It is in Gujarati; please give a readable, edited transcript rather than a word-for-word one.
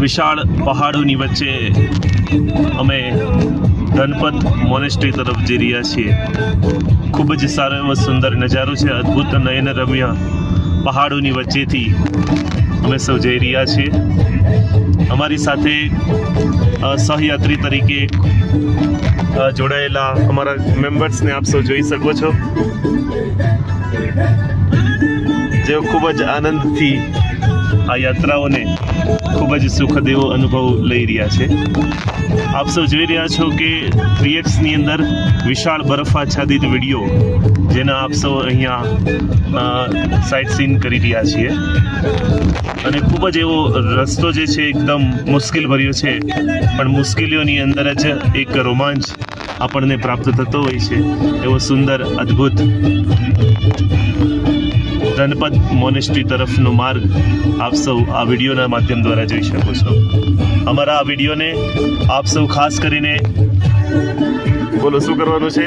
વિશાળ પહાડોની વચ્ચે અમે ધનપત મોનેસ્ટ્રી તરફ જઈ રહ્યા છીએ. ખૂબ જ સારો એવો સુંદર નજારો છે. અદ્ભુત નયનરમ્ય પહાડોની વચ્ચેથી અમે સૌ જઈ રહ્યા છીએ. અમારી સાથે સહયાત્રી તરીકે જોડાયેલા અમારા મેમ્બર્સને આપ સૌ જોઈ શકો છો, જેઓ ખૂબ જ આનંદથી આ યાત્રાઓને ખૂબ જ સુખદ એવો અનુભવ લઈ રહ્યા છે. આપ સૌ જોઈ રહ્યા છો કે 3Xની અંદર વિશાળ બરફાચ્છાદિત વિડીયો, જેના આપ સૌ અહીંયા સાઇટ સીન કરી રહ્યા છીએ. અને ખૂબ જ એવો રસ્તો જે છે એકદમ મુશ્કેલ ભર્યો છે, પણ મુશ્કેલીઓની અંદર જ એક રોમાંચ આપણને પ્રાપ્ત થતો હોય છે. એવો સુંદર અદ્ભુત ધનપત મોનેસ્ટ્રી તરફનો માર્ગ આપ સૌ આ વિડીયોના માધ્યમ દ્વારા જોઈ શકો છો. અમારા આ વિડીયોને આપ સૌ ખાસ કરીને બોલો શું કરવાનું છે?